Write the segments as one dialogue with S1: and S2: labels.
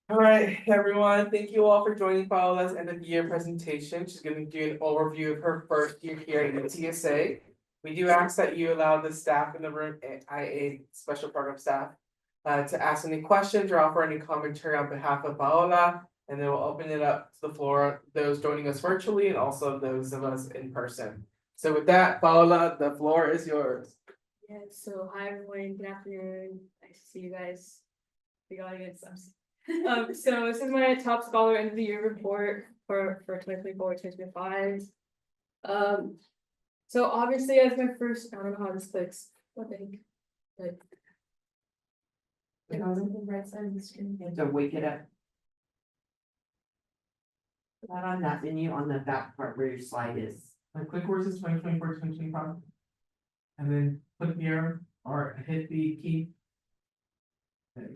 S1: All right, everyone, thank you all for joining Paola's end of year presentation. She's going to do an overview of her first year here at the TSA. We do ask that you allow the staff in the room, IA special program staff, to ask any questions or offer any commentary on behalf of Paola. And then we'll open it up to the floor, those joining us virtually and also those of us in person. So with that, Paola, the floor is yours.
S2: Yeah, so hi everyone, good afternoon, nice to see you guys, the audience. So this is my top scholar end of the year report for 2024-2025. So obviously as my first, I don't know how this clicks, what the heck, but
S3: It goes on the right side of the screen, you have to wake it up. Not on that menu, on the back part where your slide is.
S1: Like click where it says 2024-2025. And then click here or hit the key.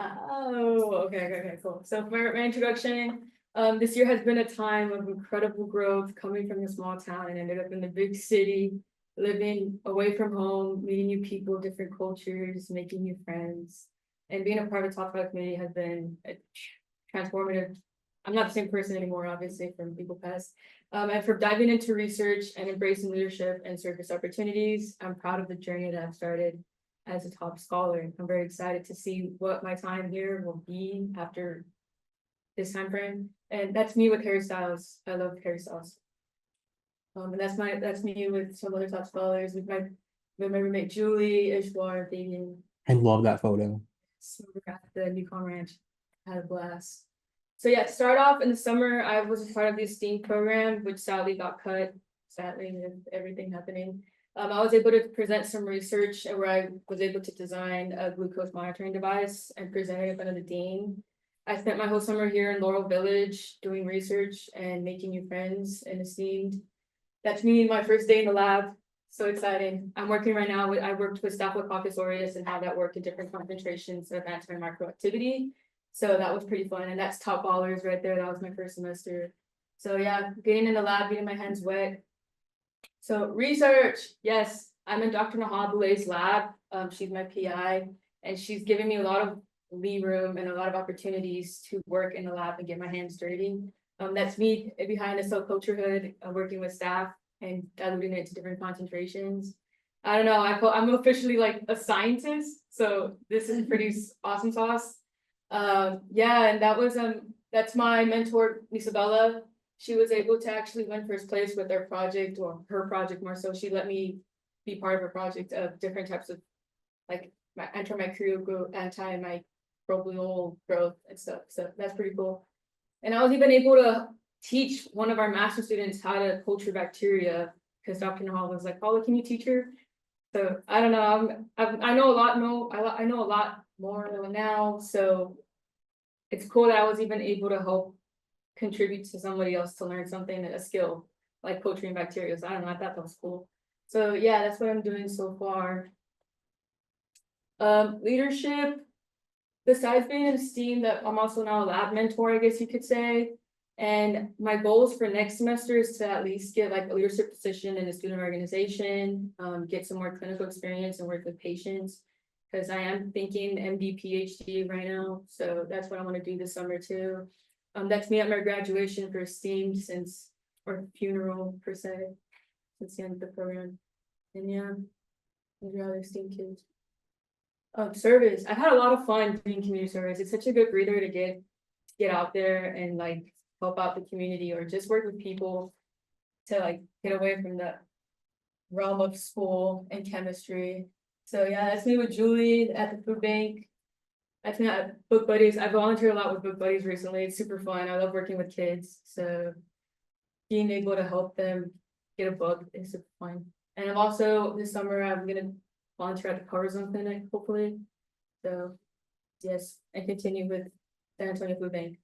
S2: oh, okay, cool. So for my introduction, this year has been a time of incredible growth coming from a small town and ended up in the big city, living away from home, meeting new people, different cultures, making new friends. And being a part of Top 5 community has been transformative. I'm not the same person anymore, obviously, from people past. And for diving into research and embracing leadership and service opportunities, I'm proud of the journey that I've started as a top scholar. I'm very excited to see what my time here will be after this time frame. And that's me with hairstyles. I love hairstyles. And that's me with some other top scholars, with my roommate Julie, Ishwar, Fabian.
S4: I love that photo.
S2: So we're at the Newcomb Ranch, had a blast. So yeah, to start off in the summer, I was a part of the STEAM program, which sadly got cut, sadly, with everything happening. I was able to present some research where I was able to design a glucose monitoring device and present it in front of the dean. I spent my whole summer here in Laurel Village doing research and making new friends and esteemed. That's me, my first day in the lab. So exciting. I'm working right now I worked with Staphylococcus aureus and how that worked in different concentrations of antimicroactivity. So that was pretty fun. And that's top ballers right there. That was my first semester. So yeah, getting in the lab, getting my hands wet. So research, yes, I'm in Dr. Nahal Boulay's lab. She's my PI, and she's giving me a lot of lead room and a lot of opportunities to work in the lab and get my hands dirty. That's me behind the cell culture hood, working with staff and diluting it to different concentrations. I don't know, I'm officially like a scientist, so this is pretty awesome sauce. Yeah, and that's my mentor, Isabella. She was able to actually win first place with their project, or her project more so. She let me be part of a project of different types of like antimicrobial growth, antimicrobial growth and stuff. So that's pretty cool. And I was even able to teach one of our master students how to culture bacteria because Dr. Nahal was like, "Paula, can you teach her?" So I don't know. I know a lot. I know a lot more now. So it's cool that I was even able to help contribute to somebody else to learn something, a skill like culturing bacteria. So I don't know. I thought that was cool. So yeah, that's what I'm doing so far. Leadership. Besides being in STEAM, that I'm also now a lab mentor, I guess you could say. And my goals for next semester is to at least get like a leadership position in a student organization, get some more clinical experience and work with patients. Because I am thinking MD PhD right now. So that's what I want to do this summer too. That's me at my graduation for STEAM or funeral per se, since the end of the program. And yeah, maybe other STEAM kids. Service. I've had a lot of fun doing community service. It's such a good breather to get out there and like help out the community or just work with people to like get away from the realm of school and chemistry. So yeah, that's me with Julie at the food bank. That's me at Book Buddies. I volunteered a lot with Book Buddies recently. It's super fun. I love working with kids. So being able to help them get a book is super fun. And I'm also this summer I'm gonna volunteer at the Cover Zone Clinic, hopefully. So yes, and continue with San Antonio Food Bank.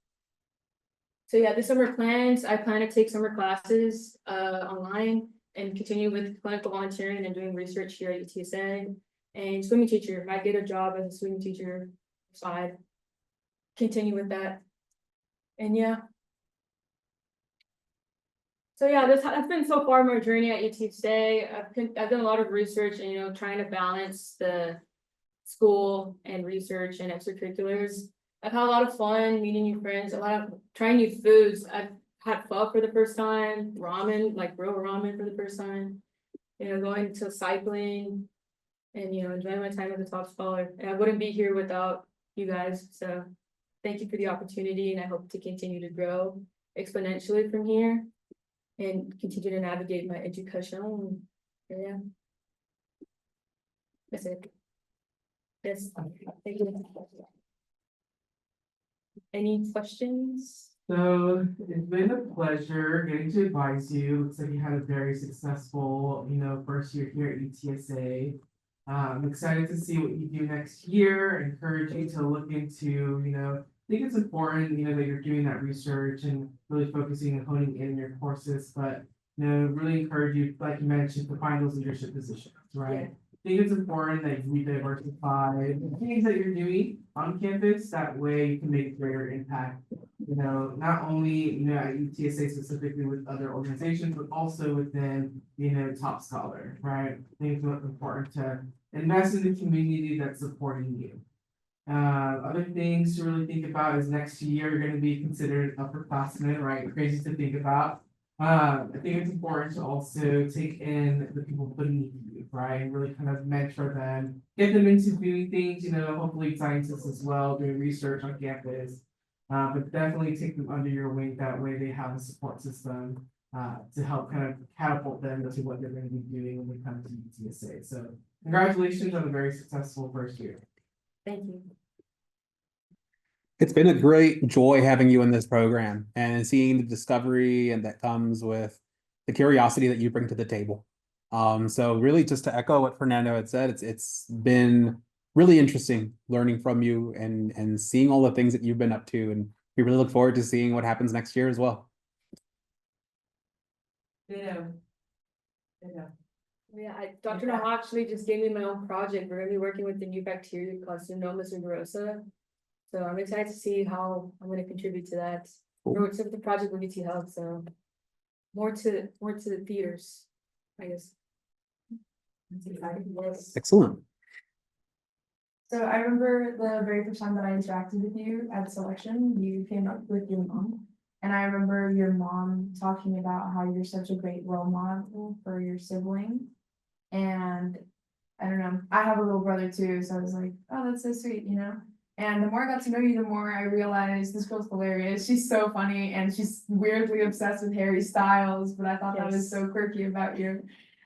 S2: So yeah, this summer plans, I plan to take summer classes online and continue with clinical volunteering and doing research here at UTSA. And swimming teacher, might get a job as a swimming teacher side. Continue with that. And yeah. So yeah, that's been so far my journey at UTSA. I've done a lot of research and trying to balance the school and research and extracurriculars. I've had a lot of fun meeting new friends, a lot of trying new foods. I've had pho for the first time, ramen, like real ramen for the first time. You know, going to cycling and, you know, enjoying my time as a top scholar. And I wouldn't be here without you guys. So thank you for the opportunity, and I hope to continue to grow exponentially from here and continue to navigate my educational area. That's it. Yes, thank you. Any questions?
S1: So it's been a pleasure getting to advise you. Looks like you had a very successful, first year here at UTSA. I'm excited to see what you do next year. Encourage you to look into, I think it's important, that you're doing that research and really focusing and honing in your courses, but really encourage you, like you mentioned, to find those leadership positions, right? I think it's important that you diversify the things that you're doing on campus. That way you can make greater impact, not only, at UTSA specifically with other organizations, but also within, Top Scholar, right? I think it's important to invest in the community that's supporting you. Other things to really think about is next year you're going to be considered upperclassmen, right? Crazy to think about. I think it's important to also take in the people beneath you, right? And really kind of mentor them, get them into doing things, hopefully scientists as well, doing research on campus. But definitely take them under your wing. That way they have a support system to help kind of catapult them into what they're going to be doing when they come to UTSA. So congratulations on a very successful first year.
S2: Thank you.
S4: It's been a great joy having you in this program and seeing the discovery and that comes with the curiosity that you bring to the table. So really just to echo what Fernando had said, it's been really interesting learning from you and seeing all the things that you've been up to. And we really look forward to seeing what happens next year as well.
S3: Yeah.
S2: Yeah, Dr. Noah actually just gave me my own project. We're gonna be working with the new bacteria called Pseudomonas tuberosa. So I'm excited to see how I'm gonna contribute to that.
S4: Cool.
S2: It's the project with UT Health, so more to the theaters, I guess. Yes.
S4: Excellent.
S3: So I remember the very first time that I interacted with you at selection, you came up with your mom. And I remember your mom talking about how you're such a great role model for your sibling. And I don't know, I have a little brother too, so I was like, oh, that's so sweet, And the more I got to know you, the more I realized this girl's hilarious. She's so funny and she's weirdly obsessed with Harry Styles, but I thought that was so quirky about you.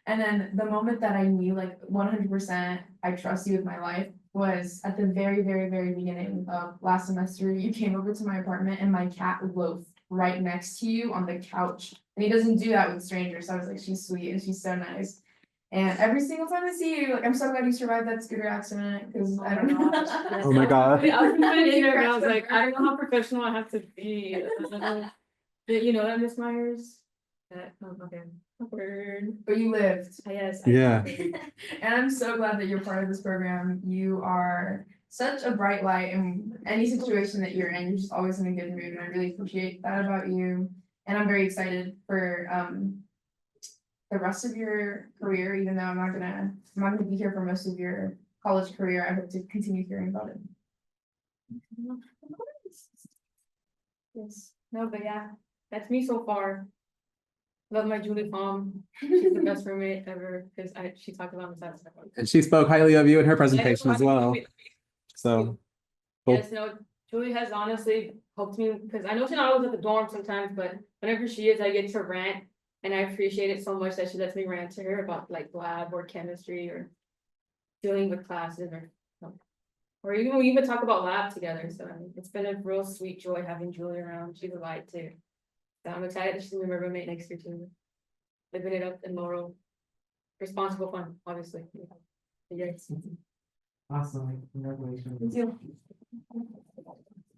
S3: And then the moment that I knew like 100% I trust you with my life was at the very, very, very beginning of last semester. You came over to my apartment and my cat loafed right next to you on the couch. And he doesn't do that with strangers. So I was like, she's sweet and she's so nice. And every single time I see you, like, I'm so glad you survived that scooter accident because I don't know.
S4: Oh my God.
S2: I was in there and I was like, I don't know how professional I have to be. That Miss Myers. Okay. Awkward.
S3: But you lived.
S2: Yes.
S4: Yeah.
S3: And I'm so glad that you're part of this program. You are such a bright light in any situation that you're in. You're just always in a good mood, and I really appreciate that about you. And I'm very excited for the rest of your career, even though I'm not gonna be here for most of your college career. I hope to continue hearing about it.
S2: Yes. No, but yeah, that's me so far. Love my Julie Palm. She's the best roommate ever because she talked about the side.
S4: And she spoke highly of you in her presentation as well. So cool.
S2: Yes, no, Julie has honestly helped me because I know she's not always at the dorm sometimes, but whenever she is, I get to rant. And I appreciate it so much that she lets me rant to her about like lab or chemistry or dealing with classes or even we even talk about lab together. So it's been a real sweet joy having Julie around. She's a light too. So I'm excited that she's gonna be my roommate next year too. Living it up in Laurel. Responsible fun, obviously. Yes.
S1: Awesome. Congratulations.
S3: Thank you.